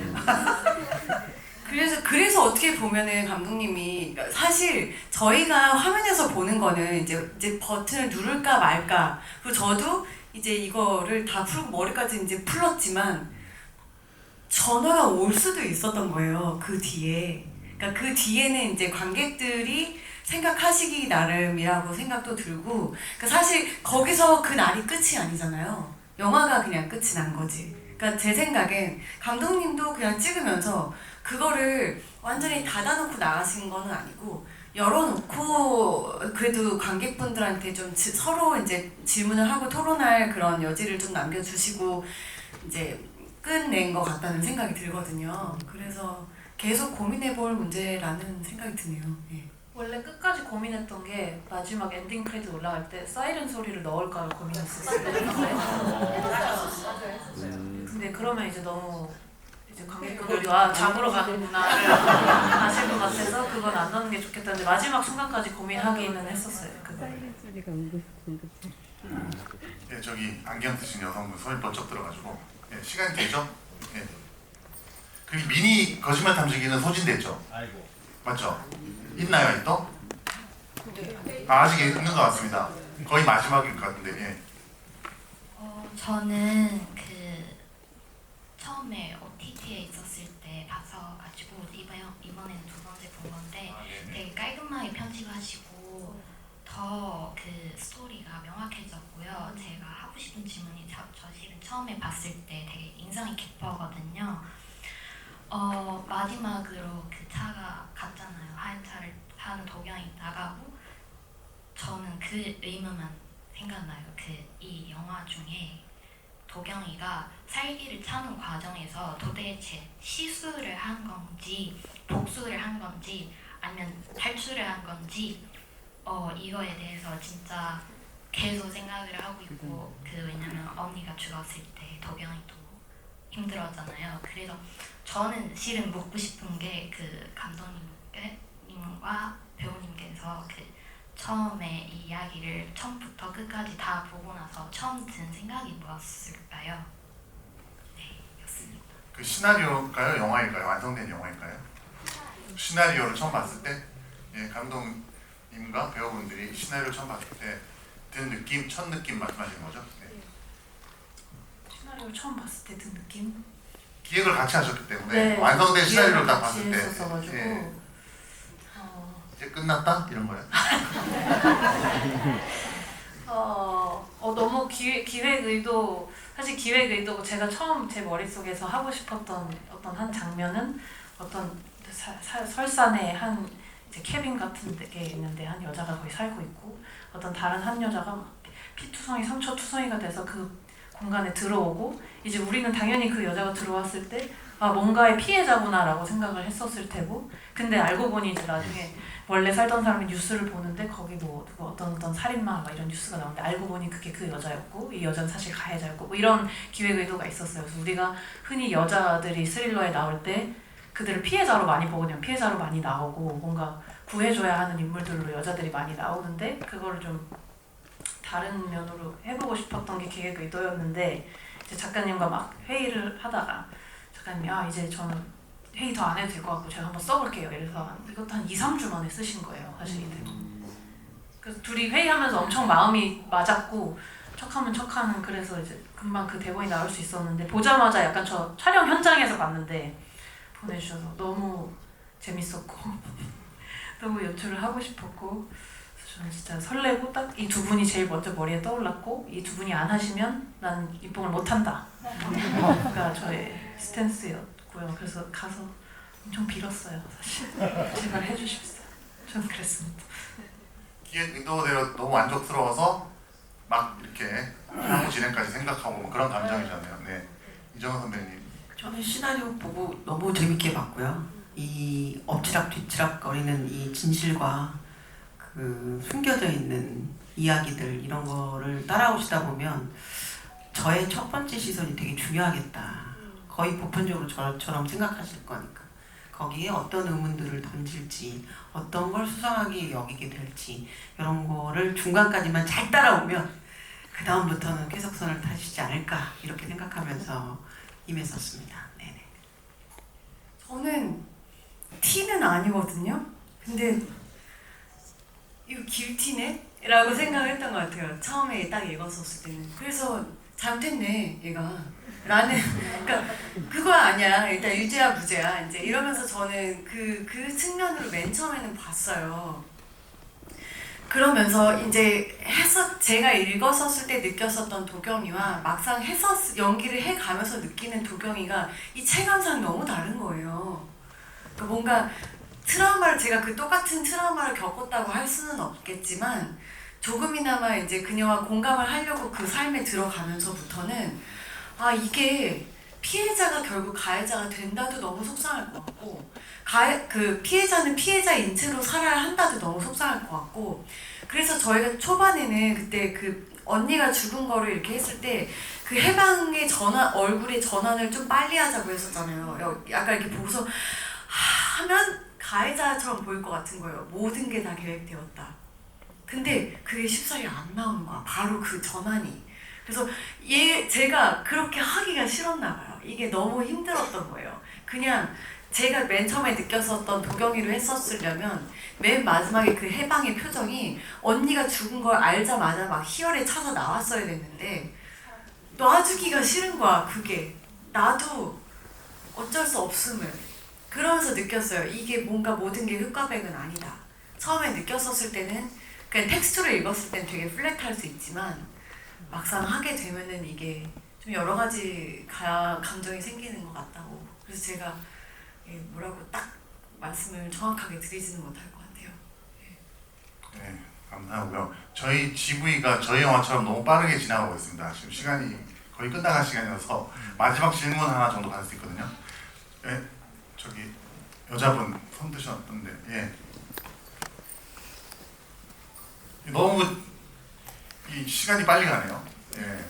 [SPEAKER 4] 그래서 어떻게 보면은 감독님이 사실 저희가 화면에서 보는 거는 이제 버튼을 누를까 말까 그리고 저도 이제 이거를 다 풀고 머리까지 이제 풀었지만 전화가 올 수도 있었던 거예요. 그 뒤에. 그러니까 그 뒤에는 이제 관객들이 생각하시기 나름이라고 생각도 들고 그러니까 사실 거기서 그 날이 끝이 아니잖아요. 영화가 그냥 끝이 난 거지. 그러니까 제 생각엔 감독님도 그냥 찍으면서 그거를 완전히 닫아놓고 나가신 거는 아니고 열어놓고 그래도 관객분들한테 좀 서로 이제 질문을 하고 토론할 그런 여지를 좀 남겨주시고 이제 끝낸 것 같다는 생각이 들거든요. 그래서 계속 고민해볼 문제라는 생각이 드네요. 예.
[SPEAKER 7] 원래 끝까지 고민했던 게 마지막 엔딩 크레딧 올라갈 때 사이렌 소리를 넣을까를 고민했었어요. 근데 그러면 이제 너무 이제 관객분들도 잡으러 가는구나를 아실 것 같아서 그건 안 넣는 게 좋겠다는데 마지막 순간까지 고민하기는 했었어요.
[SPEAKER 1] 예, 저기 안경 쓰신 여성분 손이 번쩍 들어가지고 예, 시간이 되죠? 예. 그리고 미니 거짓말 탐지기는 소진됐죠?
[SPEAKER 2] 아이고.
[SPEAKER 1] 맞죠? 있나요, 또? 아직 있는 것 같습니다. 거의 마지막일 것 같은데. 예.
[SPEAKER 11] 저는 그 처음에 OTT에 있었을 때 봤어가지고 이번에는 두 번째 본 건데 되게 깔끔하게 편집하시고 더 그 스토리가 명확해졌고요. 제가 하고 싶은 질문이 저 실은 처음에 봤을 때 되게 인상이 깊었거든요. 마지막으로 그 차가 갔잖아요. 하얀 차를 타는 도경이 나가고 저는 그 의문만 생각나요. 이 영화 중에 도경이가 살기를 찾는 과정에서 도대체 시술을 한 건지 복수를 한 건지 아니면 탈출을 한 건지 이거에 대해서 진짜 계속 생각을 하고 있고 왜냐면 언니가 죽었을 때 도경이도 힘들었잖아요. 그래서 저는 실은 묻고 싶은 게 그 감독님과 배우님께서 처음에 이 이야기를 처음부터 끝까지 다 보고 나서 처음 든 생각이 무엇일까요? 네, 였습니다.
[SPEAKER 1] 그 시나리오일까요? 영화일까요? 완성된 영화일까요? 시나리오를 처음 봤을 때 예, 감독님과 배우분들이 시나리오를 처음 봤을 때 든 느낌, 첫 느낌 말씀하시는 거죠? 네.
[SPEAKER 7] 시나리오를 처음 봤을 때 든 느낌?
[SPEAKER 1] 기획을 같이 하셨기 때문에
[SPEAKER 4] 네,
[SPEAKER 1] 완성된 시나리오를 딱
[SPEAKER 4] 같이
[SPEAKER 1] 봤을 때
[SPEAKER 4] 했었어가지고.
[SPEAKER 1] 예, 이제 끝났다 이런 거예요.
[SPEAKER 7] 너무 기획 의도, 사실 기획 의도고 제가 처음 제 머릿속에서 하고 싶었던 어떤 한 장면은 어떤 설산에 한 이제 캐빈 같은 게 있는데 한 여자가 거기 살고 있고 어떤 다른 한 여자가 막 피투성이 상처투성이가 돼서 그 공간에 들어오고 이제 우리는 당연히 그 여자가 들어왔을 때 아 뭔가의 피해자구나라고 생각을 했었을 테고 근데 알고 보니 이제 나중에 원래 살던 사람이 뉴스를 보는데 거기 뭐 어떤 살인마 막 이런 뉴스가 나오는데 알고 보니 그게 그 여자였고 이 여자는 사실 가해자였고 뭐 이런 기획 의도가 있었어요. 그래서 우리가 흔히 여자들이 스릴러에 나올 때 그들을 피해자로 많이 보거든요. 피해자로 많이 나오고 뭔가 구해줘야 하는 인물들로 여자들이 많이 나오는데 그거를 좀 다른 면으로 해보고 싶었던 게 기획 의도였는데 이제 작가님과 막 회의를 하다가 작가님이 이제 저는 회의 더 안 해도 될 것 같고 제가 한번 써볼게요. 이래서 이것도 한 2-3주 만에 쓰신 거예요. 사실 이대로. 그래서 둘이 회의하면서 엄청 마음이 맞았고 척하면 척하는 그래서 이제 금방 그 대본이 나올 수 있었는데 보자마자 약간 저 촬영 현장에서 봤는데 보내주셔서 너무 재밌었고 너무 연출을 하고 싶었고 그래서 저는 진짜 설레고 딱 이 두 분이 제일 먼저 머리에 떠올랐고 이 두 분이 안 하시면 나는 입봉을 못한다. 그러니까 저의 스탠스였고요. 그래서 가서 엄청 빌었어요. 사실 제발 해주십시오. 저는 그랬습니다.
[SPEAKER 1] 기획 의도대로 너무 만족스러워서 막 이렇게 향후 진행까지 생각하고 뭐 그런 감정이잖아요. 네, 이정은 선배님.
[SPEAKER 5] 저는 시나리오 보고 너무 재밌게 봤고요. 이 엎치락 뒤치락 거리는 이 진실과 그 숨겨져 있는 이야기들 이런 거를 따라오시다 보면 저의 첫 번째 시선이 되게 중요하겠다. 거의 보편적으로 저처럼 생각하실 거니까 거기에 어떤 의문들을 던질지 어떤 걸 수상하게 여기게 될지 이런 거를 중간까지만 잘 따라오면 그 다음부터는 쾌속선을 타시지 않을까 이렇게 생각하면서 임했었습니다. 네네.
[SPEAKER 4] 저는 T는 아니거든요. 근데 이거 길티네? 라고 생각했던 것 같아요. 처음에 딱 읽었었을 때는. 그래서 잘못했네 얘가 라는 그러니까 그거 아니야. 일단 유죄야 무죄야 이제 이러면서 저는 그 측면으로 맨 처음에는 봤어요. 그러면서 이제 제가 읽었었을 때 느꼈었던 도경이와 막상 연기를 해가면서 느끼는 도경이가 이 체감상 너무 다른 거예요. 그러니까 뭔가 트라우마를 제가 그 똑같은 트라우마를 겪었다고 할 수는 없겠지만 조금이나마 이제 그녀와 공감을 하려고 그 삶에 들어가면서부터는 이게 피해자가 결국 가해자가 된다도 너무 속상할 것 같고 그 피해자는 피해자인 채로 살아야 한다도 너무 속상할 것 같고 그래서 저희가 초반에는 그때 그 언니가 죽은 거를 이렇게 했을 때 그 해방의 얼굴의 전환을 좀 빨리 하자고 했었잖아요. 약간 이렇게 보고서 하면 가해자처럼 보일 것 같은 거예요. 모든 게 다 계획되었다. 근데 그게 쉽사리 안 나오는 거야. 바로 그 전환이. 그래서 제가 그렇게 하기가 싫었나 봐요. 이게 너무 힘들었던 거예요. 그냥 제가 맨 처음에 느꼈었던 도경이로 했었으려면 맨 마지막에 그 해방의 표정이 언니가 죽은 걸 알자마자 막 희열에 차서 나왔어야 됐는데 놔주기가 싫은 거야. 그게 나도 어쩔 수 없음을 그러면서 느꼈어요. 이게 뭔가 모든 게 흑과백은 아니다. 처음에 느꼈었을 때는 그냥 텍스트로 읽었을 때는 되게 플랫할 수 있지만 막상 하게 되면은 이게 좀 여러 가지 감정이 생기는 것 같다고. 그래서 제가 뭐라고 딱 말씀을 정확하게 드리지는 못할 것 같아요.
[SPEAKER 1] 네, 감사하고요. 저희 GV가 저희 영화처럼 너무 빠르게 지나가고 있습니다. 지금 시간이 거의 끝나갈 시간이어서 마지막 질문 하나 정도 받을 수 있거든요. 네, 저기 여자분 손 드셨던데, 예. 너무 이 시간이 빨리 가네요. 예.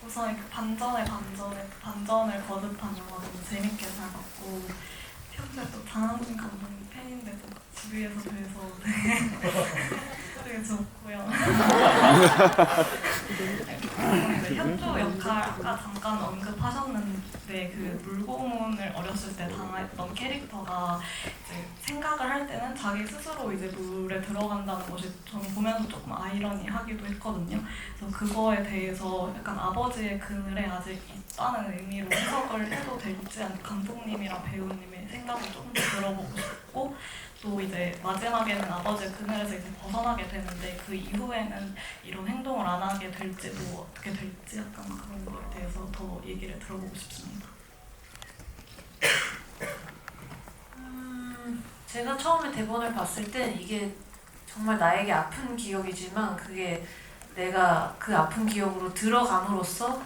[SPEAKER 13] 우선 이렇게 반전을 거듭한 영화 너무 재밌게 잘 봤고 평소에 또 장항준 감독님 팬인데도 주위에서 뵈서 되게 좋고요. 그 현조 역할 아까 잠깐 언급하셨는데 그 물고문을 어렸을 때 당했던 캐릭터가 이제 생각을 할 때는 자기 스스로 이제 물에 들어간다는 것이 저는 보면서 조금 아이러니하기도 했거든요. 그래서 그거에 대해서 약간 아버지의 그늘에 아직 있다는 의미로 해석을 해도 될지 감독님이랑 배우님의 생각을 조금 더 들어보고 싶고 또 이제 마지막에는 아버지의 그늘에서 이제 벗어나게 되는데 그 이후에는 이런 행동을 안 하게 될지 뭐 어떻게 될지 약간 그런 거에 대해서 더 얘기를 들어보고 싶습니다.
[SPEAKER 7] 제가 처음에 대본을 봤을 때 이게 정말 나에게 아픈 기억이지만 그게 내가 그 아픈 기억으로 들어감으로써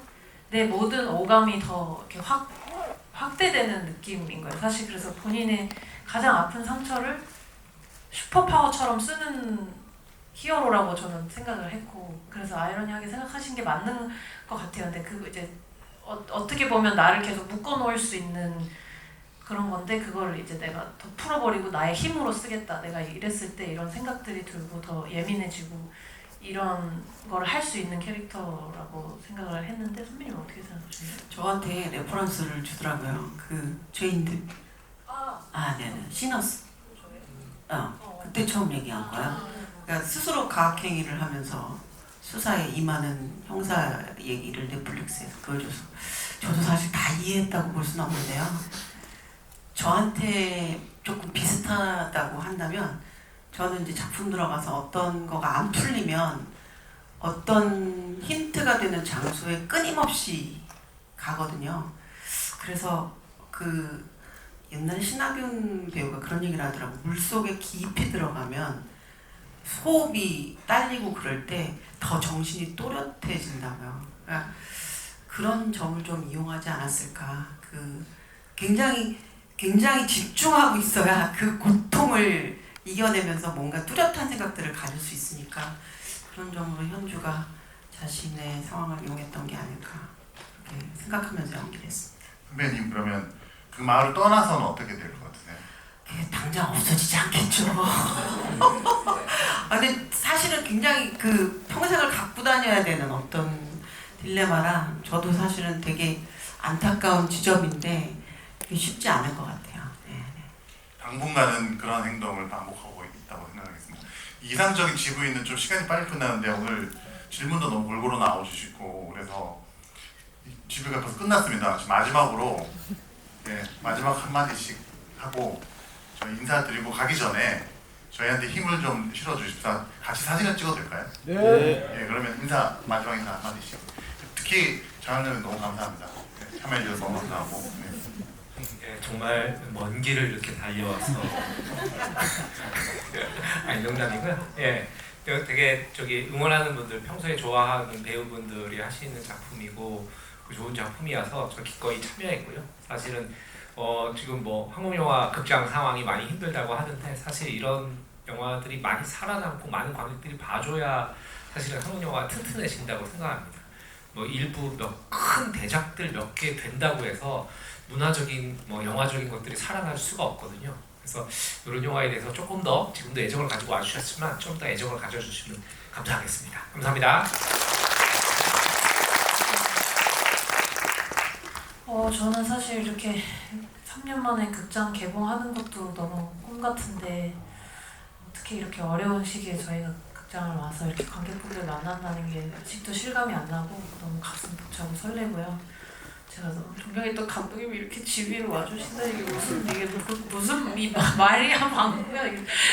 [SPEAKER 7] 내 모든 오감이 더 이렇게 확대되는 느낌인 거예요. 사실 그래서 본인의 가장 아픈 상처를 슈퍼파워처럼 쓰는 히어로라고 저는 생각을 했고 그래서 아이러니하게 생각하신 게 맞는 것 같아요. 근데 그 이제 어떻게 보면 나를 계속 묶어놓을 수 있는 그런 건데 그걸 이제 내가 더 풀어버리고 나의 힘으로 쓰겠다. 내가 이랬을 때 이런 생각들이 들고 더 예민해지고 이런 걸 할 수 있는 캐릭터라고 생각을 했는데 선배님 어떻게 생각하시나요?
[SPEAKER 5] 저한테 레퍼런스를 주더라고요. 그 죄인들. 네네. 시너스. 그때 처음 얘기한 거야. 그러니까 스스로 가학행위를 하면서 수사에 임하는 형사 얘기를 넷플릭스에서 보여줘서 저도 사실 다 이해했다고 볼 수는 없는데요. 저한테 조금 비슷하다고 한다면 저는 이제 작품 들어가서 어떤 거가 안 풀리면 어떤 힌트가 되는 장소에 끊임없이 가거든요. 그래서 그 옛날 신하균 배우가 그런 얘기를 하더라고. 물속에 깊이 들어가면 호흡이 딸리고 그럴 때 더 정신이 또렷해진다고요. 그러니까 그런 점을 좀 이용하지 않았을까. 그 굉장히 집중하고 있어야 그 고통을 이겨내면서 뭔가 뚜렷한 생각들을 가질 수 있으니까 그런 점으로 현주가 자신의 상황을 이용했던 게 아닐까 그렇게 생각하면서 연기를 했습니다.
[SPEAKER 1] 선배님 그러면 그 마을을 떠나서는 어떻게 될 것 같으세요?
[SPEAKER 5] 그게 당장 없어지지 않겠죠. 근데 사실은 굉장히 그 평생을 갖고 다녀야 되는 어떤 딜레마라 저도 사실은 되게 안타까운 지점인데 그게 쉽지 않을 것 같아요. 네.
[SPEAKER 1] 당분간은 그런 행동을 반복하고 있다고 생각하겠습니다. 이상적인 지부인은 좀 시간이 빨리 끝나는데 오늘 질문도 너무 골고루 나오시고 그래서 지부가 벌써 끝났습니다. 지금 마지막으로 마지막 한마디씩 하고 저희 인사드리고 가기 전에 저희한테 힘을 좀 실어주십사. 같이 사진을 찍어도 될까요?
[SPEAKER 2] 네.
[SPEAKER 1] 그러면 마지막 인사 한마디씩. 특히 저한테는 너무 감사합니다. 참여해주셔서 너무 감사하고.
[SPEAKER 3] 정말 먼 길을 이렇게 달려와서 아니 농담이고요. 되게 응원하는 분들 평소에 좋아하는 배우분들이 하시는 작품이고 좋은 작품이어서 저 기꺼이 참여했고요. 사실은 지금 뭐 한국 영화 극장 상황이 많이 힘들다고 하는데 사실 이런 영화들이 많이 살아남고 많은 관객들이 봐줘야 사실은 한국 영화가 튼튼해진다고 생각합니다. 뭐 일부 큰 대작들 몇 개 된다고 해서 문화적인 영화적인 것들이 살아날 수가 없거든요. 그래서 이런 영화에 대해서 조금 더 지금도 애정을 가지고 와주셨지만 좀 더 애정을 가져주시면 감사하겠습니다. 감사합니다.
[SPEAKER 7] 저는 사실 이렇게 3년 만에 극장 개봉하는 것도 너무 꿈 같은데 어떻게 이렇게 어려운 시기에 저희가 극장을 와서 이렇게 관객분들 만난다는 게 아직도 실감이 안 나고 너무 가슴 벅차고 설레고요. 제가 너무 존경했던 감독님이 이렇게 지휘로 와주신다. 이게 무슨 말이야 방구야.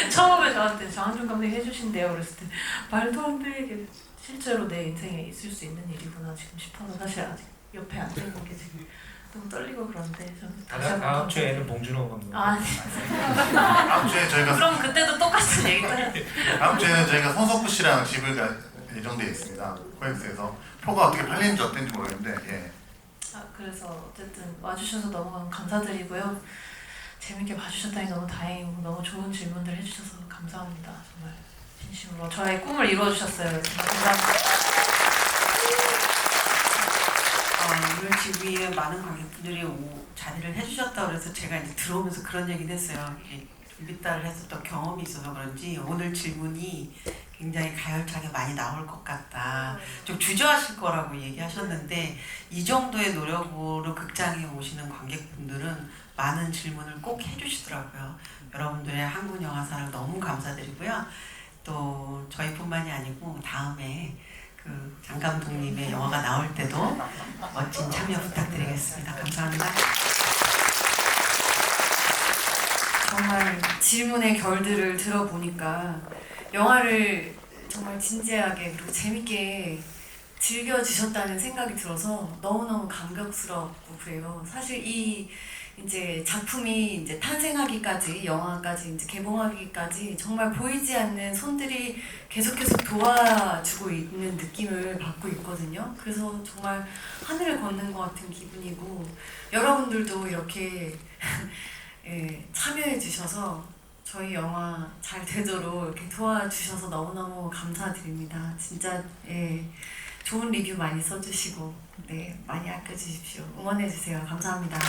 [SPEAKER 7] 처음에 저한테 장항준 감독이 해주신대요. 그랬을 때 말도 안 돼. 이게 실제로 내 인생에 있을 수 있는 일이구나 지금 싶어서 사실 아직 옆에 앉아있는 게 지금 너무 떨리고 그런데 저는 다시 한번
[SPEAKER 3] 다음 주에는 봉준호 감독.
[SPEAKER 1] 다음 주에 저희가
[SPEAKER 7] 그럼 그때도 똑같은 얘기 해요.
[SPEAKER 1] 다음 주에는 저희가 손석구 씨랑 집을 예정되어 있습니다. 코엑스에서 표가 어떻게 팔리는지 어땠는지 모르겠는데
[SPEAKER 7] 그래서 어쨌든 와주셔서 너무 감사드리고요. 재밌게 봐주셨다니 너무 다행이고 너무 좋은 질문들 해주셔서 감사합니다. 정말 진심으로 저의 꿈을 이루어주셨어요. 정말 감사합니다.
[SPEAKER 5] 오늘 지휘에 많은 관객분들이 자리를 해주셨다고 그래서 제가 이제 들어오면서 그런 얘기를 했어요. 준비딸을 했었던 경험이 있어서 그런지 오늘 질문이 굉장히 가열차게 많이 나올 것 같다. 좀 주저하실 거라고 얘기하셨는데 이 정도의 노력으로 극장에 오시는 관객분들은 많은 질문을 꼭 해주시더라고요. 여러분들의 한국 영화 사랑 너무 감사드리고요. 또 저희뿐만이 아니고 다음에 그 장 감독님의 영화가 나올 때도 멋진 참여 부탁드리겠습니다. 감사합니다.
[SPEAKER 4] 정말 질문의 결들을 들어보니까 영화를 정말 진지하게 그리고 재밌게 즐겨주셨다는 생각이 들어서 너무너무 감격스럽고 그래요. 사실 이 이제 작품이 이제 탄생하기까지 영화까지 이제 개봉하기까지 정말 보이지 않는 손들이 계속 도와주고 있는 느낌을 받고 있거든요. 그래서 정말 하늘을 걷는 것 같은 기분이고 여러분들도 이렇게 예, 참여해 주셔서 저희 영화 잘 되도록 이렇게 도와주셔서 너무너무 감사드립니다. 진짜 예, 좋은 리뷰 많이 써주시고 네, 많이 아껴주십시오. 응원해 주세요. 감사합니다.